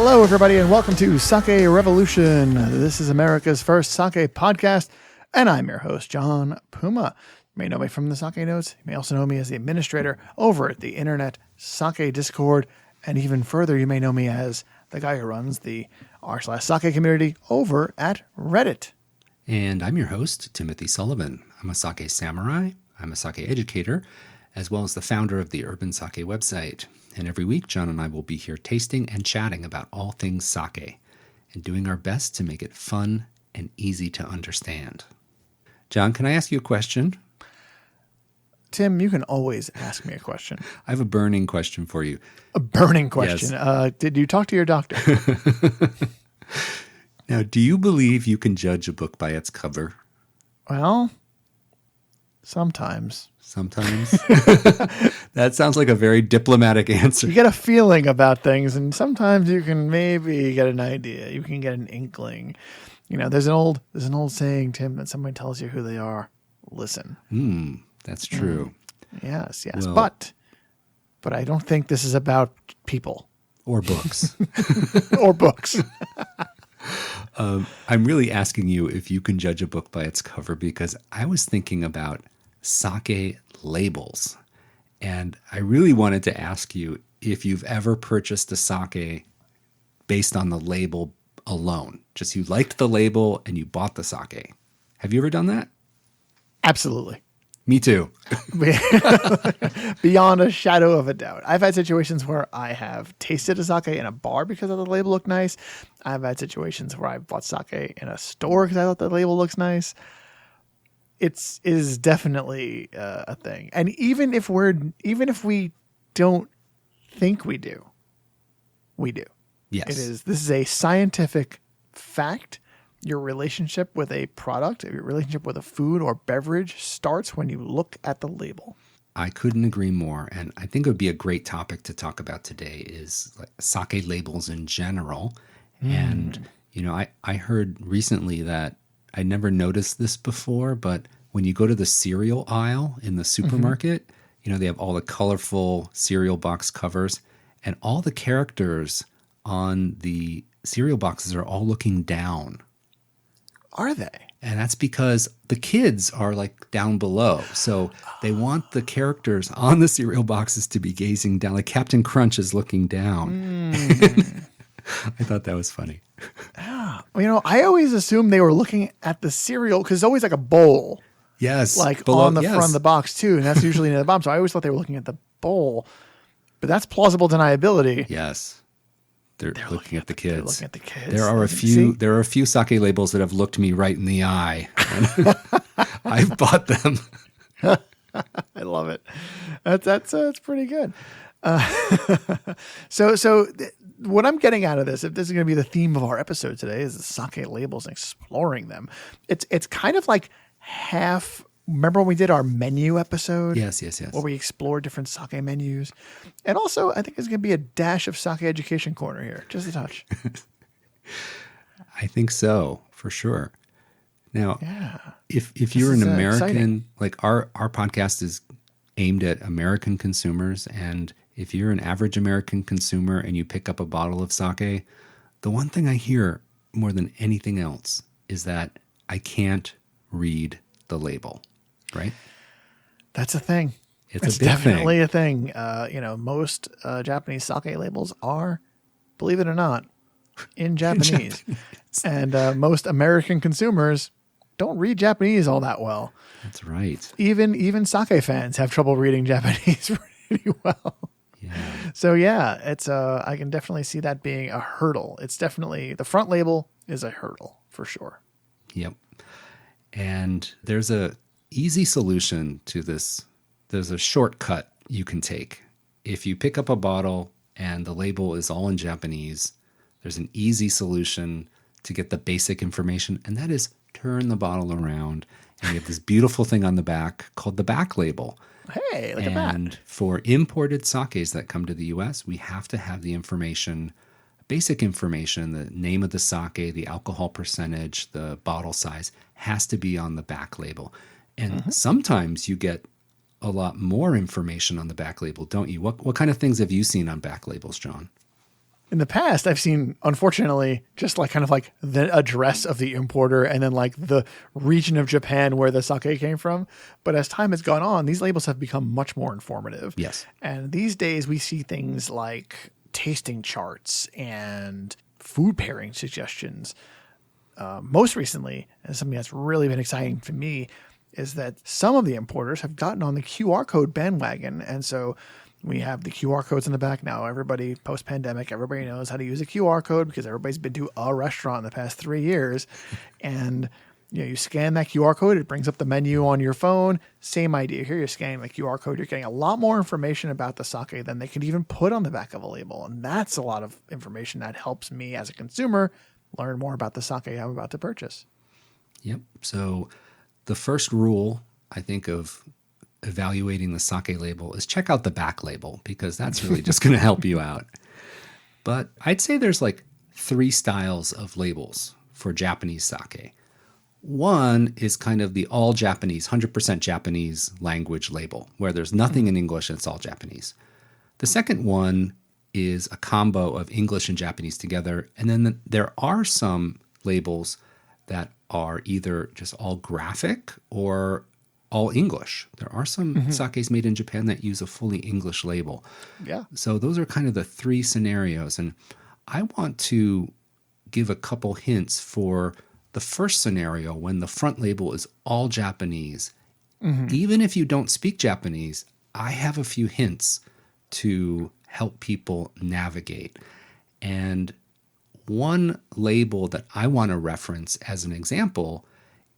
Hello, everybody, and welcome to Sake Revolution. This is America's first sake podcast, and I'm your host, John Puma. You may know me from the Sake Notes. You may also know me as the administrator over at the Internet Sake Discord, and even further, you may know me as the guy who runs the r/sake community over at Reddit. And I'm your host, Timothy Sullivan. I'm a sake samurai, I'm a sake educator, as well as the founder of the Urban Sake website. And every week, John and I will be here tasting and chatting about all things sake and doing our best to make it fun and easy to understand. John, can I ask you a question? Tim, you can always ask me a question. I have a burning question for you. A burning question. Yes. Did you talk to your doctor? Now, do you believe you can judge a book by its cover? Well, sometimes. Sometimes? That sounds like a very diplomatic answer. You get a feeling about things, and sometimes you can maybe get an idea. You can get an inkling. You know, there's an old saying, Tim, that somebody tells you who they are. Listen. That's true. Yes. Well, but I don't think this is about people. Or books. Or books. I'm really asking you if you can judge a book by its cover because I was thinking about sake labels. And I really wanted to ask you if you've ever purchased a sake based on the label alone. Just you liked the label and you bought the sake. Have you ever done that? Absolutely. Me too. Beyond a shadow of a doubt. I've had situations where I have tasted a sake in a bar because the label looked nice. I've had situations where I've bought sake in a store because I thought the label looks nice. It is definitely a thing. And even if we don't think we do, we do. Yes. This is a scientific fact. Your relationship with a product, your relationship with a food or beverage starts when you look at the label. I couldn't agree more. And I think it would be a great topic to talk about today is like sake labels in general. And, you know, I heard recently that I never noticed this before, but when you go to the cereal aisle in the supermarket, you know, they have all the colorful cereal box covers and all the characters on the cereal boxes are all looking down. Are they? And that's because the kids are like down below. So they want the characters on the cereal boxes to be gazing down. Like Captain Crunch is looking down. I thought that was funny. You know, I always assumed they were looking at the cereal because it's always like a bowl. Yes. Like below, on the front of the box too. And that's usually near the bottom. So I always thought they were looking at the bowl. But that's plausible deniability. Yes. They're looking at the kids. They're looking at the kids. There are a few sake labels that have looked me right in the eye. And I've bought them. I love it. That's pretty good. So what I'm getting out of this, if this is going to be the theme of our episode today, is the sake labels and exploring them. It's kind of like half. Remember when we did our menu episode? Yes. Where we explored different sake menus. And also, I think there's going to be a dash of sake education corner here. Just a touch. I think so, for sure. Now, Yeah. if you're an American, exciting. like our podcast is aimed at American consumers, and if you're an average American consumer and you pick up a bottle of sake, the one thing I hear more than anything else is that I can't read the label, right? That's a thing. It's a big definitely thing. a thing. You know, most Japanese sake labels are, believe it or not, in Japanese. And most American consumers don't read Japanese all that well. That's right. Even sake fans have trouble reading Japanese pretty well. Yeah. So yeah, it's I can definitely see that being a hurdle. It's definitely the front label is a hurdle for sure. Yep. And there's a easy solution to this. There's a shortcut you can take. If you pick up a bottle and the label is all in Japanese, there's an easy solution to get the basic information, and that is turn the bottle around, and you have this beautiful thing on the back called the back label. Hey, look at that. And for imported sakes that come to the U.S., we have to have the information, basic information, the name of the sake, the alcohol percentage, the bottle size, has to be on the back label. And sometimes you get a lot more information on the back label, don't you? What kind of things have you seen on back labels, John? In the past, I've seen, unfortunately, just like kind of like the address of the importer and then like the region of Japan where the sake came from. But as time has gone on, these labels have become much more informative. Yes. And these days we see things like tasting charts and food pairing suggestions. Most recently, and something that's really been exciting to me, is that some of the importers have gotten on the QR code bandwagon. And so we have the QR codes in the back now. Everybody, post-pandemic, everybody knows how to use a QR code because everybody's been to a restaurant in the past 3 years. And you scan that QR code, it brings up the menu on your phone. Same idea here. You're scanning the QR code. You're getting a lot more information about the sake than they could even put on the back of a label. And that's a lot of information that helps me as a consumer learn more about the sake I'm about to purchase. Yep. So the first rule, I think, of evaluating the sake label is check out the back label, because that's really just going to help you out. But I'd say there's like 3 styles of labels for Japanese sake. One is kind of the all Japanese, 100% Japanese language label, where there's nothing in English and it's all Japanese. The second one is a combo of English and Japanese together. And then there are some labels that are either just all graphic or all English. There are some sakes made in Japan that use a fully English label. Yeah. So those are kind of the 3 scenarios. And I want to give a couple hints for the first scenario when the front label is all Japanese. Even if you don't speak Japanese, I have a few hints to help people navigate. And one label that I want to reference as an example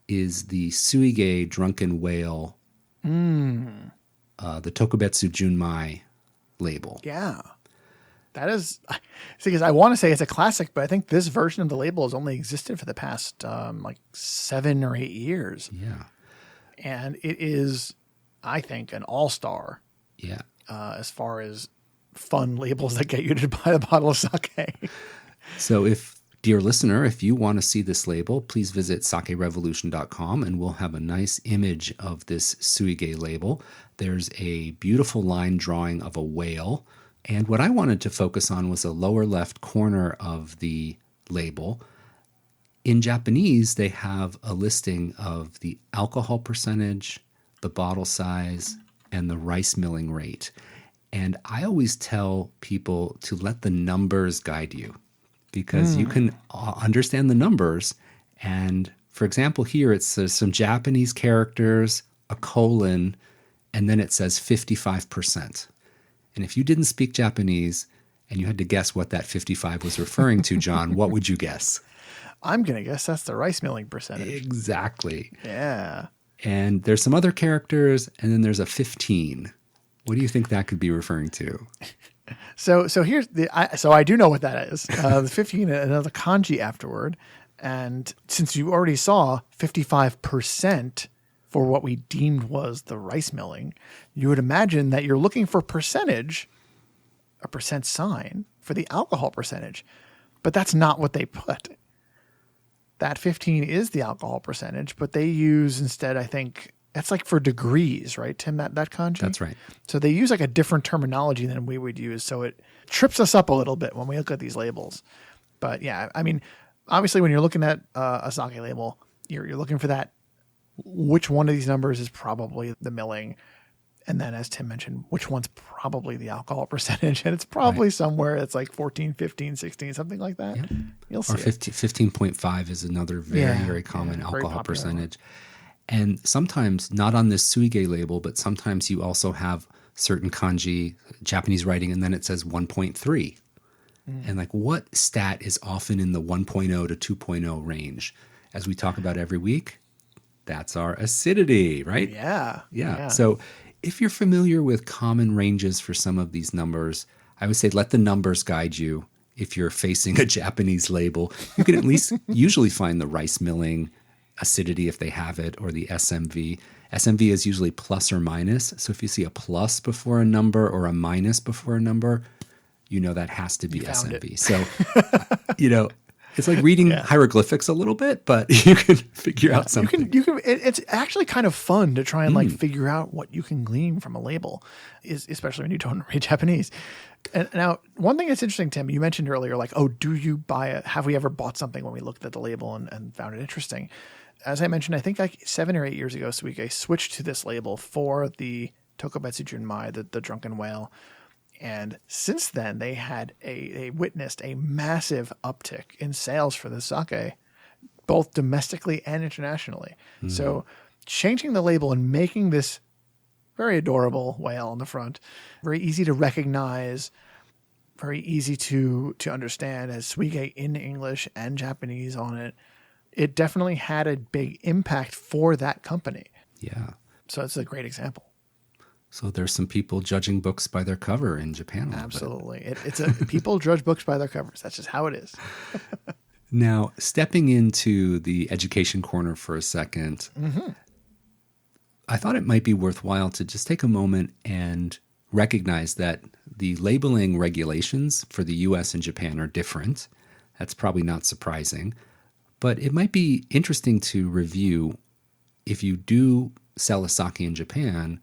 is the Suige Drunken Whale, the Tokubetsu Junmai label. Yeah. That is, because I want to say it's a classic, but I think this version of the label has only existed for the past like 7 or 8 years. Yeah. And it is, I think, an all-star. Yeah. As far as fun labels that get you to buy a bottle of sake. So dear listener, if you want to see this label, please visit sakerevolution.com and we'll have a nice image of this Suige label. There's a beautiful line drawing of a whale. And what I wanted to focus on was the lower left corner of the label. In Japanese, they have a listing of the alcohol percentage, the bottle size, and the rice milling rate. And I always tell people to let the numbers guide you, because you can understand the numbers. And for example, here it says some Japanese characters, a colon, and then it says 55%. And if you didn't speak Japanese and you had to guess what that 55 was referring to, John, what would you guess? I'm going to guess that's the rice milling percentage. Exactly. Yeah. And there's some other characters, and then there's a 15. What do you think that could be referring to? So here's so I do know what that is. The 15, another kanji afterward. And since you already saw 55% for what we deemed was the rice milling, you would imagine that you're looking for percentage, a percent sign for the alcohol percentage. But that's not what they put. That 15 is the alcohol percentage, but they use instead, I think, that's like for degrees, right, Tim, that kanji? That's right. So they use like a different terminology than we would use. So it trips us up a little bit when we look at these labels. But yeah, I mean, obviously when you're looking at a sake label, you're looking for that, which one of these numbers is probably the milling. And then as Tim mentioned, which one's probably the alcohol percentage. And it's probably somewhere it's like 14, 15, 16, something like that. Yep. You'll see. Or 15.5 is another very common alcohol percentage. And sometimes, not on this Suige label, but sometimes you also have certain kanji, Japanese writing, and then it says 1.3. And like, what stat is often in the 1.0 to 2.0 range? As we talk about every week, that's our acidity, right? Yeah. So if you're familiar with common ranges for some of these numbers, I would say let the numbers guide you. If you're facing a Japanese label, you can at least usually find the rice milling, acidity if they have it, or the SMV. SMV is usually plus or minus. So if you see a plus before a number or a minus before a number, you know that has to be SMV. So, It's like reading Yeah. hieroglyphics a little bit, but you can figure out something. It's actually kind of fun to try and like figure out what you can glean from a label, especially when you don't read Japanese. And now, one thing that's interesting, Tim, you mentioned earlier, like, oh, have we ever bought something when we looked at the label and found it interesting? As I mentioned, I think like 7 or 8 years ago, Suike switched to this label for the Tokubetsu Junmai, the Drunken Whale. And since then, they witnessed a massive uptick in sales for the sake, both domestically and internationally. So changing the label and making this very adorable whale on the front, very easy to recognize, very easy to understand, as Suike in English and Japanese on it. It definitely had a big impact for that company. Yeah. So it's a great example. So there's some people judging books by their cover in Japan. Absolutely. People judge books by their covers. That's just how it is. Now, stepping into the education corner for a second, I thought it might be worthwhile to just take a moment and recognize that the labeling regulations for the US and Japan are different. That's probably not surprising. But it might be interesting to review, if you do sell a sake in Japan,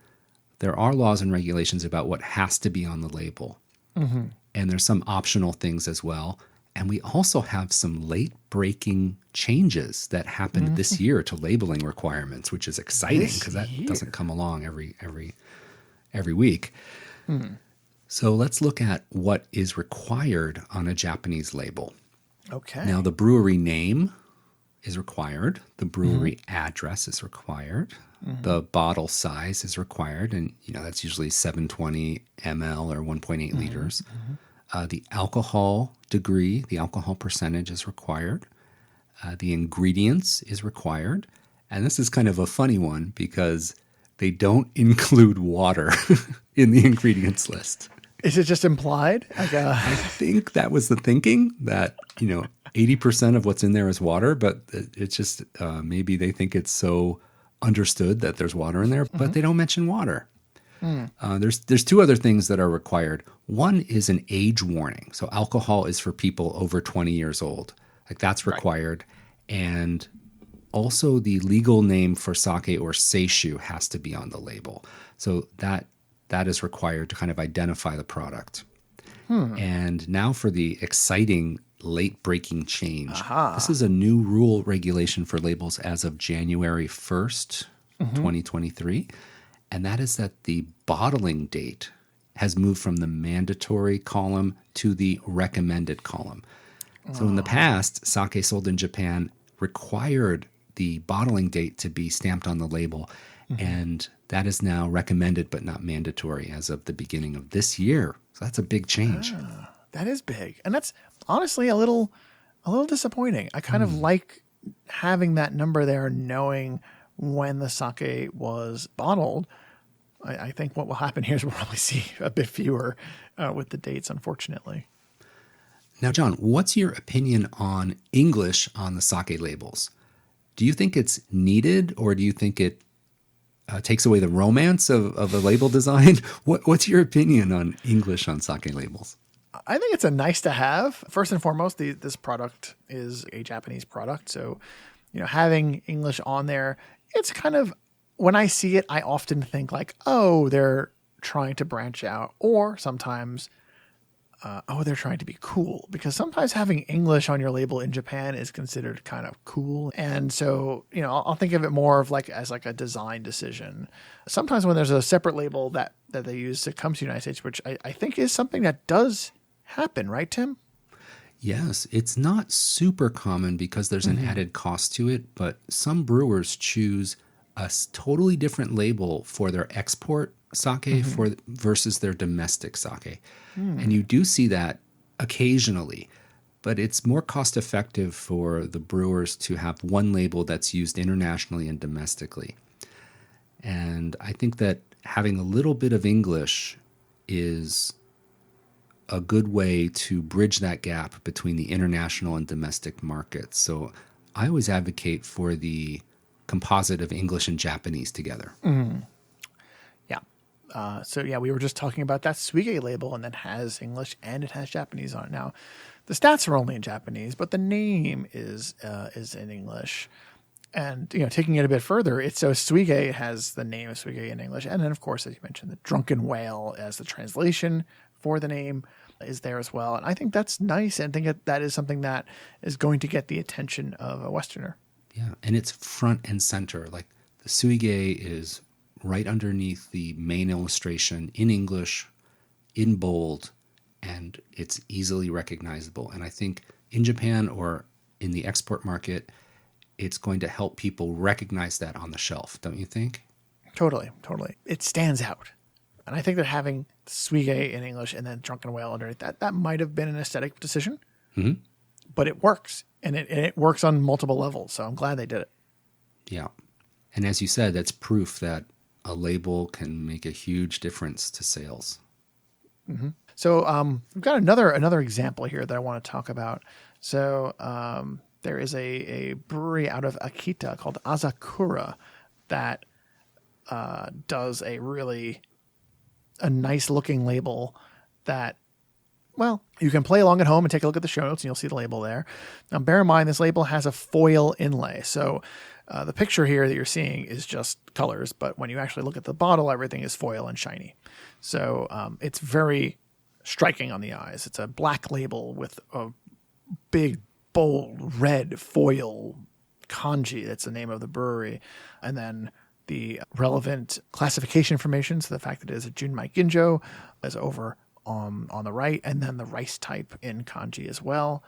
there are laws and regulations about what has to be on the label. And there's some optional things as well. And we also have some late-breaking changes that happened this year to labeling requirements, which is exciting because that doesn't come along every week. So let's look at what is required on a Japanese label. Okay. Now, the brewery name is required. The brewery address is required. The bottle size is required. And, that's usually 720 ml or 1.8 liters. The alcohol degree, the alcohol percentage is required. The ingredients is required. And this is kind of a funny one because they don't include water in the ingredients list. Is it just implied? I think that was the thinking, that, 80% of what's in there is water, but it's just maybe they think it's so understood that there's water in there, but they don't mention water. There's two other things that are required. One is an age warning. So alcohol is for people over 20 years old. Like that's required. Right. And also the legal name for sake or seishu has to be on the label. So that is required to kind of identify the product. And now for the exciting late-breaking change. This is a new rule regulation for labels as of January 1st, 2023. And that is that the bottling date has moved from the mandatory column to the recommended column. So in the past, sake sold in Japan required the bottling date to be stamped on the label. And that is now recommended but not mandatory as of the beginning of this year. So that's a big change. That is big. And that's honestly a little disappointing. I kind of like having that number there, knowing when the sake was bottled. I think what will happen here is we'll probably see a bit fewer with the dates, unfortunately. Now, John, what's your opinion on English on the sake labels? Do you think it's needed, or do you think it takes away the romance of a label design? What's your opinion on English on sake labels? I think it's a nice to have. First and foremost, this product is a Japanese product. So, having English on there, it's kind of, when I see it, I often think like, oh, they're trying to branch out, or sometimes, they're trying to be cool, because sometimes having English on your label in Japan is considered kind of cool. And so, I'll think of it more of as a design decision. Sometimes when there's a separate label that they use to come to the United States, which I think is something that does happen, right, Tim? Yes, it's not super common because there's an added cost to it, but some brewers choose a totally different label for their export sake versus their domestic sake. And you do see that occasionally, but it's more cost effective for the brewers to have one label that's used internationally and domestically. And I think that having a little bit of English is a good way to bridge that gap between the international and domestic markets. So I always advocate for the composite of English and Japanese together. Yeah. So yeah, we were just talking about that Suige label, and that has English and it has Japanese on it. Now, the stats are only in Japanese, but the name is in English. And taking it a bit further, it's so Suige has the name of Suige in English, and then of course, as you mentioned, the Drunken Whale as the translation for the name is there as well. And I think that's nice, and I think that is something that is going to get the attention of a Westerner. Yeah, and it's front and center. Like the Suige is right underneath the main illustration in English, in bold, and it's easily recognizable. And I think in Japan or in the export market, it's going to help people recognize that on the shelf, don't you think? Totally. It stands out. And I think that having Suige in English and then Drunken Whale underneath that might have been an aesthetic decision, but it works. And it works on multiple levels. So I'm glad they did it. Yeah. And as you said, that's proof that a label can make a huge difference to sales. Mm-hmm. So we've got another example here that I want to talk about. So there is a brewery out of Akita called Azakura that does a nice looking label that, well, you can play along at home and take a look at the show notes and you'll see the label there. Now, bear in mind, this label has a foil inlay. So the picture here that you're seeing is just colors, but when you actually look at the bottle, everything is foil and shiny. So it's very striking on the eyes. It's a black label with a big, bold, red foil kanji. That's the name of the brewery. And then the relevant classification information, so the fact that it is a Junmai Ginjo, is over on the right, and then the rice type in kanji as well.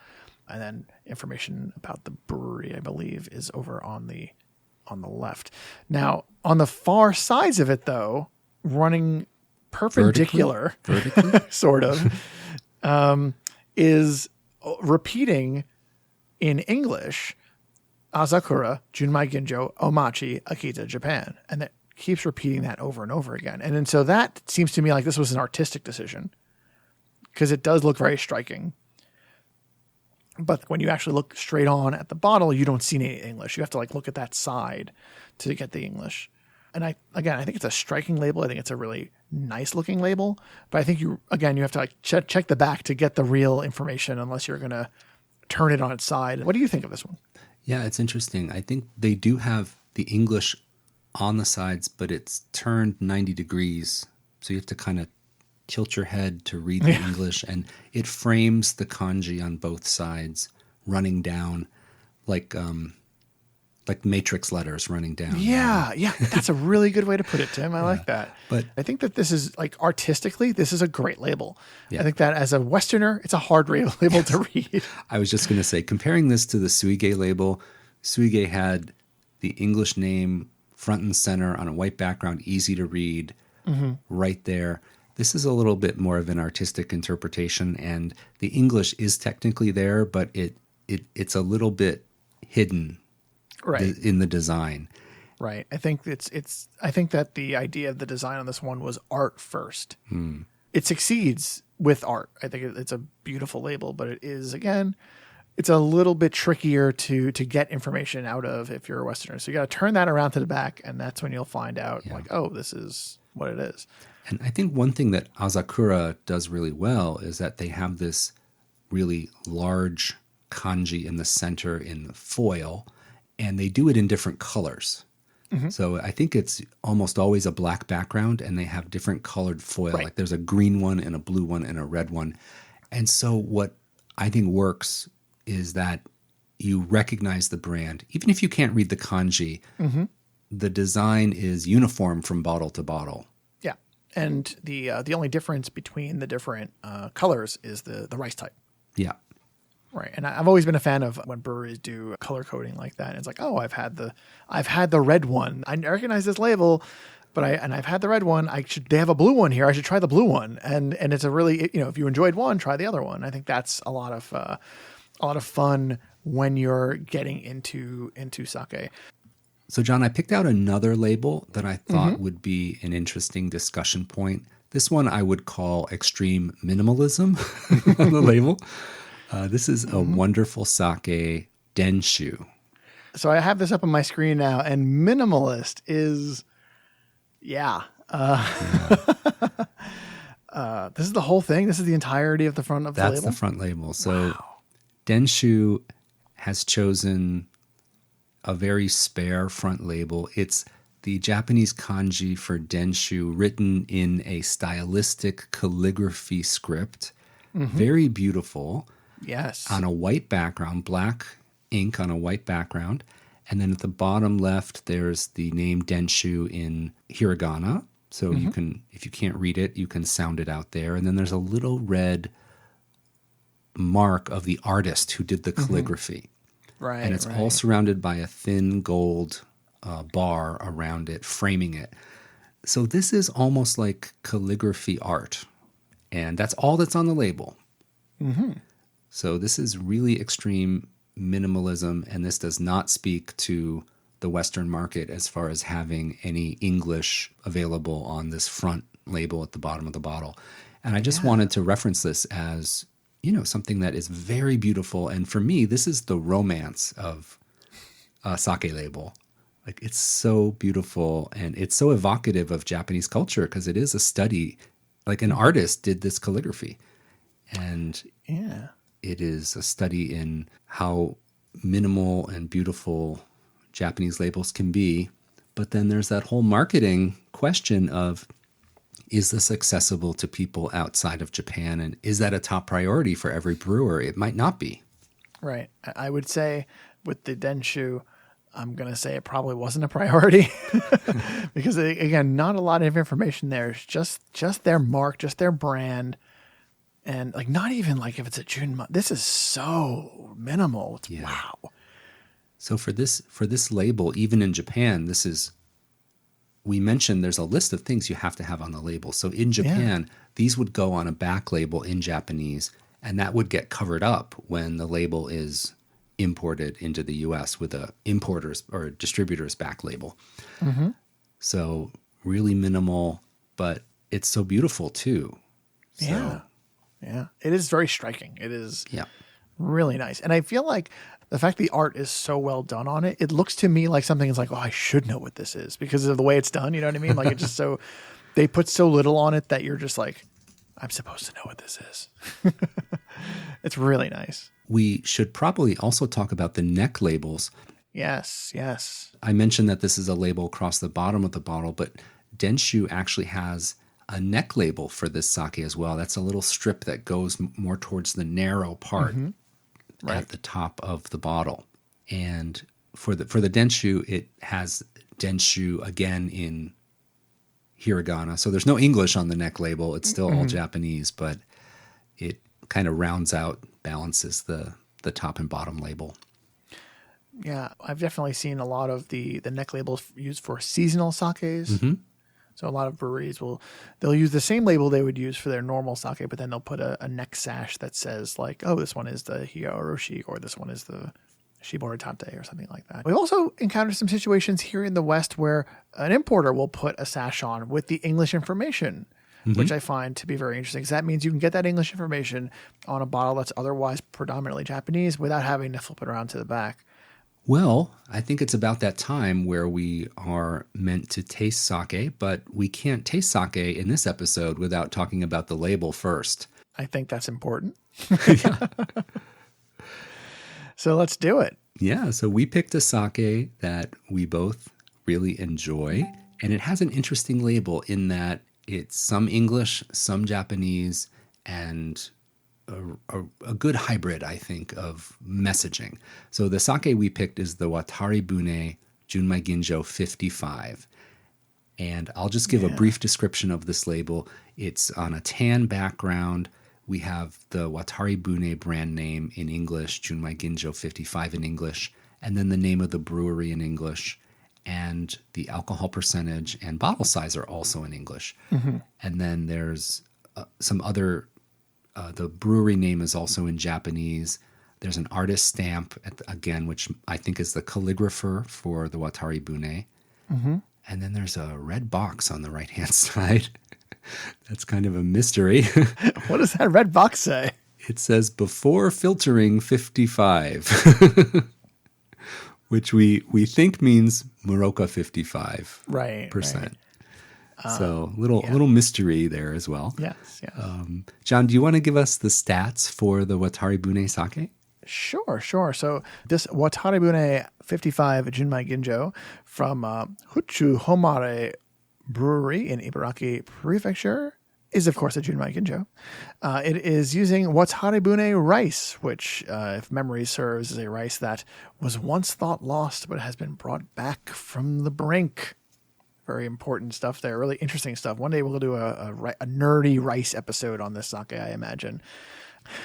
And then information about the brewery, I believe, is over on the left. Now, on the far sides of it, though, running perpendicular, vertically? sort of, is repeating in English, Azakura, Junmai Ginjo, Omachi, Akita, Japan. And that keeps repeating that over and over again. And then so that seems to me like this was an artistic decision because it does look very striking. But when you actually look straight on at the bottle, you don't see any English. You have to look at that side to get the English. And I think it's a striking label. I think it's a really nice looking label. But I think you have to check the back to get the real information unless you're going to turn it on its side. What do you think of this one? Yeah, it's interesting. I think they do have the English on the sides, but it's turned 90 degrees. So you have to kind of tilt your head to read the English, and it frames the kanji on both sides running down like matrix letters running down. Yeah, that's a really good way to put it, Tim. I like that. But I think that this is artistically, this is a great label. Yeah. I think that as a Westerner, it's a hard label to read. I was just going to say, comparing this to the Suige label, Suige had the English name front and center on a white background, easy to read, right there. This is a little bit more of an artistic interpretation, and the English is technically there, but it's a little bit hidden in the design. Right. I think I think that the idea of the design on this one was art first. It succeeds with art. I think it's a beautiful label, but it is, again, it's a little bit trickier to get information out of if you're a Westerner. So you got to turn that around to the back, and that's when you'll find out oh, this is what it is. And I think one thing that Azakura does really well is that they have this really large kanji in the center in the foil, and they do it in different colors. So I think it's almost always a black background, and they have different colored foil. Right. Like there's a green one and a blue one and a red one. And so what I think works is that you recognize the brand. Even if you can't read the kanji, the design is uniform from bottle to bottle. Yeah. And the only difference between the different colors is the rice type. Yeah. Right. And I've always been a fan of when breweries do color coding like that. And it's like, oh, I've had the red one. I recognize this label, but I've had the red one. They have a blue one here. I should try the blue one. And it's a really, if you enjoyed one, try the other one. I think that's a lot of fun when you're getting into sake. So John, I picked out another label that I thought would be an interesting discussion point. This one I would call extreme minimalism on the label. This is a wonderful sake, Denshu. So I have this up on my screen now, and minimalist is, This is the whole thing. This is the entirety of the front of the That's label. the front label. So Denshu has chosen a very spare front label. It's the Japanese kanji for Denshu written in a stylistic calligraphy script. Very beautiful. Yes. On a white background, black ink on a white background. And then at the bottom left, there's the name Denshu in hiragana. So you can, if you can't read it, you can sound it out there. And then there's a little red mark of the artist who did the calligraphy. Right. And it's right. all surrounded by a thin gold bar around it, framing it. So this is almost like calligraphy art. And that's all that's on the label. So this is really extreme minimalism, and this does not speak to the Western market as far as having any English available on this front label at the bottom of the bottle. And I just wanted to reference this as, you know, something that is very beautiful. And for me, this is the romance of a sake label. Like, it's so beautiful and it's so evocative of Japanese culture because it is a study. Like, an artist did this calligraphy. And Yeah. it is a study in how minimal and beautiful Japanese labels can be. But then there's that whole marketing question of, is this accessible to people outside of Japan? And is that a top priority for every brewer? It might not be. Right. I would say with the Denshu, I'm going to say it probably wasn't a priority because, again, not a lot of information there. It's just their mark, just their brand. And like, not even like if it's a June month. This is so minimal. It's, wow. So for this label, even in Japan, we mentioned there's a list of things you have to have on the label. So in Japan, these would go on a back label in Japanese, and that would get covered up when the label is imported into the US with a importer's or distributor's back label. So really minimal, but it's so beautiful too. So, Yeah. It is very striking. It is yeah. really nice. And I feel like the fact the art is so well done on it, it looks to me like something is like, oh, I should know what this is because of the way it's done. You know what I mean? Like, it's just so, they put so little on it that you're just like, I'm supposed to know what this is. It's really nice. We should probably also talk about the neck labels. Yes. I mentioned that this is a label across the bottom of the bottle, but Denshu actually has a neck label for this sake as well. That's a little strip that goes more towards the narrow part at the top of the bottle. And for the Denshu, it has Denshu again in hiragana. So there's no English on the neck label. It's still all Japanese, but it kind of rounds out, balances the top and bottom label. Yeah, I've definitely seen a lot of the neck labels used for seasonal sakes. So a lot of breweries they'll use the same label they would use for their normal sake, but then they'll put a neck sash that says like, oh, this one is the Hiyaoroshi or this one is the Shiboritate or something like that. We've also encountered some situations here in the West where an importer will put a sash on with the English information, which I find to be very interesting because that means you can get that English information on a bottle that's otherwise predominantly Japanese without having to flip it around to the back. Well, I think it's about that time where we are meant to taste sake, but we can't taste sake in this episode without talking about the label first. I think that's important. So let's do it. Yeah, so we picked a sake that we both really enjoy, and it has an interesting label in that it's some English, some Japanese, and a good hybrid, I think, of messaging. So the sake we picked is the Watari Bune Junmai Ginjo 55. And I'll just give a brief description of this label. It's on a tan background. We have the Watari Bune brand name in English, Junmai Ginjo 55 in English, and then the name of the brewery in English, and the alcohol percentage and bottle size are also in English. And then there's some other the brewery name is also in Japanese. There's an artist stamp, again, which I think is the calligrapher for the Watari Bune. And then there's a red box on the right-hand side. That's kind of a mystery. What does that red box say? It says, before filtering 55, which we think means Muroka 55%. Right. So yeah. little mystery there as well. Yes, yes. John, do you want to give us the stats for the Watari Bune sake? Sure, sure. So this Wataribune 55 Junmai Ginjo from Huchu Homare Brewery in Ibaraki Prefecture is, of course, a Junmai Ginjo. It is using Wataribune rice, which, if memory serves, is a rice that was once thought lost but has been brought back from the brink. Very important stuff there. Really interesting stuff. One day we'll do a nerdy rice episode on this sake, I imagine.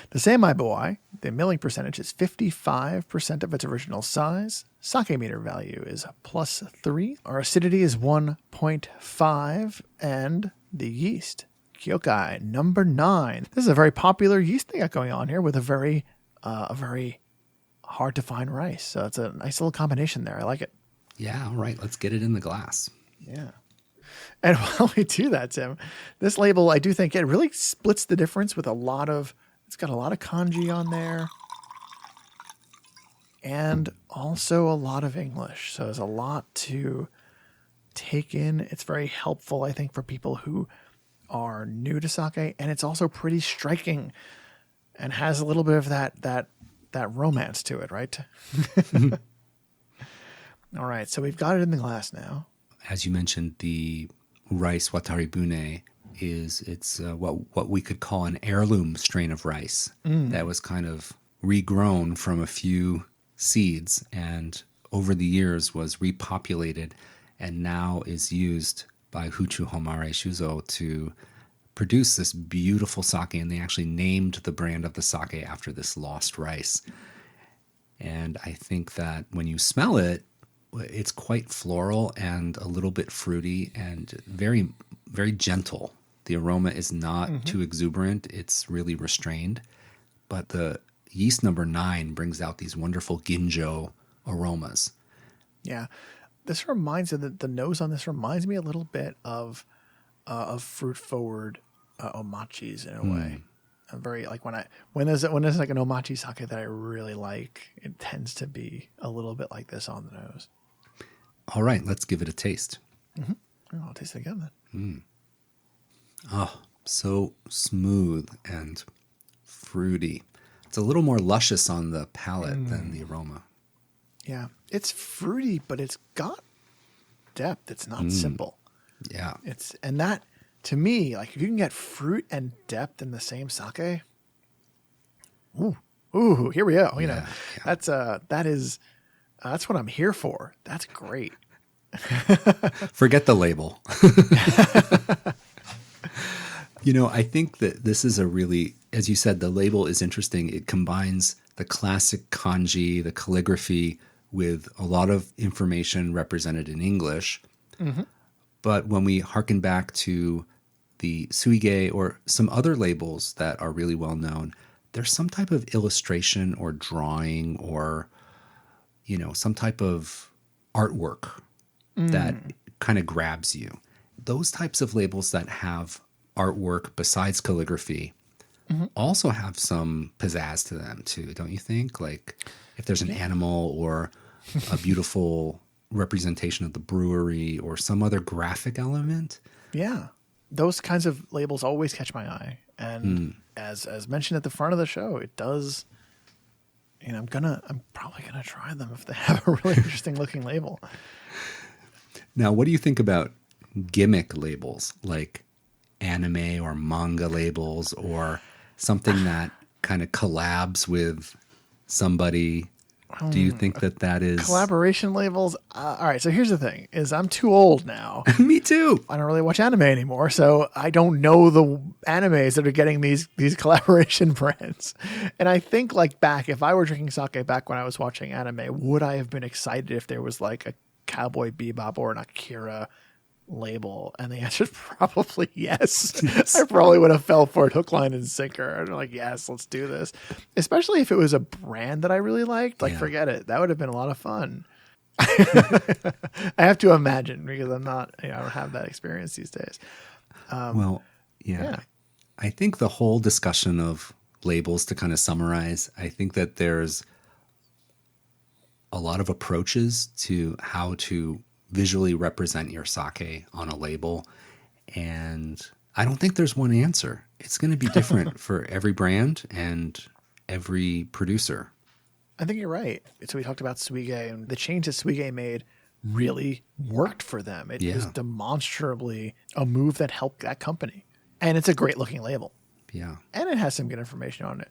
The Seimai Bowai, the milling percentage is 55% of its original size. Sake meter value is +3. Our acidity is 1.5. And the yeast, Kyokai, number 9. This is a very popular yeast they got going on here with a very hard to find rice. So it's a nice little combination there. I like it. Yeah, all right. Let's get it in the glass. Yeah. And while we do that, Tim, this label, I do think it really splits the difference with it's got a lot of kanji on there and also a lot of English. So there's a lot to take in. It's very helpful, I think, for people who are new to sake. And it's also pretty striking and has a little bit of that romance to it, right? All right. So we've got it in the glass now. As you mentioned, the rice Watari Bune it's what we could call an heirloom strain of rice that was kind of regrown from a few seeds and over the years was repopulated and now is used by Huchu Homare Shuzo to produce this beautiful sake, and they actually named the brand of the sake after this lost rice. And I think that when you smell it, it's quite floral and a little bit fruity and very, very gentle. The aroma is not too exuberant. It's really restrained. But the yeast number 9 brings out these wonderful ginjo aromas. Yeah. This reminds me, the nose on this reminds me a little bit of fruit-forward omachis in a way. I'm very like when there's like an omachi sake that I really like, it tends to be a little bit like this on the nose. All right, let's give it a taste. Oh, I'll taste it again then. Oh, so smooth and fruity. It's a little more luscious on the palate than the aroma. Yeah, it's fruity, but it's got depth. It's not simple. Yeah. And that, to me, like if you can get fruit and depth in the same sake, ooh, here we go. You know, that's what I'm here for. That's great. Forget the label. I think that this is a really, as you said, the label is interesting. It combines the classic kanji, the calligraphy, with a lot of information represented in English. But when we harken back to the Suige or some other labels that are really well known, there's some type of illustration or drawing or, some type of artwork that kind of grabs you. Those types of labels that have artwork besides calligraphy also have some pizzazz to them too, don't you think? Like if there's an animal or a beautiful representation of the brewery or some other graphic element. Yeah. Those kinds of labels always catch my eye. And as mentioned at the front of the show, it does, I'm probably gonna try them if they have a really interesting looking label. Now, what do you think about gimmick labels like anime or manga labels or something that kind of collabs with somebody? Do you think that is collaboration labels? All right. So here's the thing: is I'm too old now. Me too. I don't really watch anime anymore, so I don't know the animes that are getting these collaboration brands. And I think like if I were drinking sake back when I was watching anime, would I have been excited if there was like a Cowboy Bebop or an Akira label? And the answer is probably yes. I probably would have fell for it hook, line, and sinker. I'm like, yes, let's do this. Especially if it was a brand that I really liked. Like, forget it. That would have been a lot of fun. I have to imagine because I'm not, I don't have that experience these days. Yeah. I think the whole discussion of labels, to kind of summarize, I think that there's a lot of approaches to how to visually represent your sake on a label. And I don't think there's one answer. It's going to be different for every brand and every producer. I think you're right. So we talked about Swige, and the change that Swige made really worked for them. It was demonstrably a move that helped that company. And it's a great looking label. Yeah. And it has some good information on it.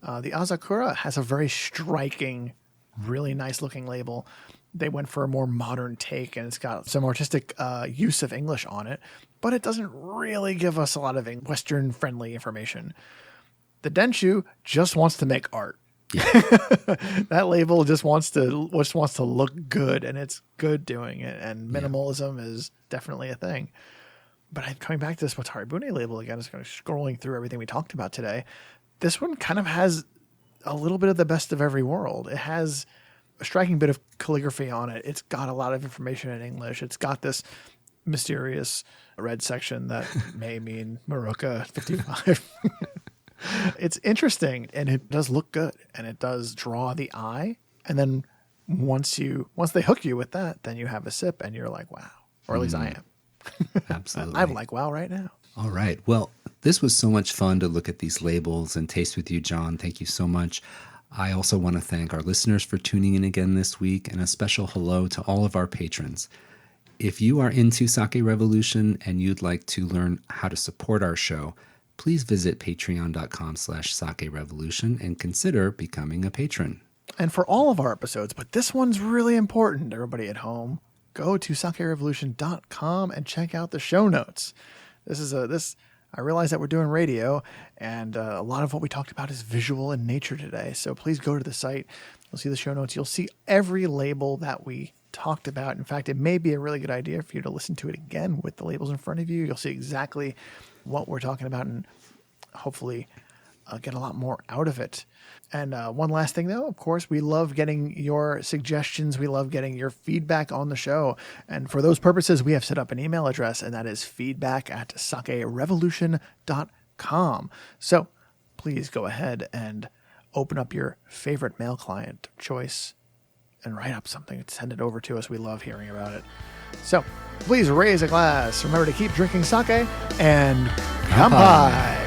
The Asakura has a very striking, really nice looking label. They went for a more modern take, and it's got some artistic use of English on it, but it doesn't really give us a lot of Western friendly information. The Denshu just wants to make art. Yeah. That label just wants to look good, and it's good doing it. And minimalism is definitely a thing. But coming back to this Watari Bune label again, just kind of scrolling through everything we talked about today. This one kind of has a little bit of the best of every world. It has a striking bit of calligraphy on it. It's got a lot of information in English. It's got this mysterious red section that may mean Maruka 55. It's interesting, and it does look good, and it does draw the eye. And then once they hook you with that, then you have a sip, and you're like, wow. Or at least I am. Absolutely. I'm like, wow, right now. All right. Well, this was so much fun to look at these labels and taste with you, John. Thank you so much. I also want to thank our listeners for tuning in again this week, and a special hello to all of our patrons. If you are into Sake Revolution and you'd like to learn how to support our show, please visit patreon.com/sakerevolution and consider becoming a patron. And for all of our episodes, but this one's really important, everybody at home, go to sakerevolution.com and check out the show notes. I realize that we're doing radio, and a lot of what we talked about is visual in nature today. So please go to the site. You'll see the show notes. You'll see every label that we talked about. In fact, it may be a really good idea for you to listen to it again with the labels in front of you. You'll see exactly what we're talking about, and hopefully get a lot more out of it. And one last thing, though, of course, we love getting your suggestions. We love getting your feedback on the show. And for those purposes, we have set up an email address, and that is feedback@sakerevolution.com. So please go ahead and open up your favorite mail client of choice and write up something and send it over to us. We love hearing about it. So please raise a glass. Remember to keep drinking sake and kanpai.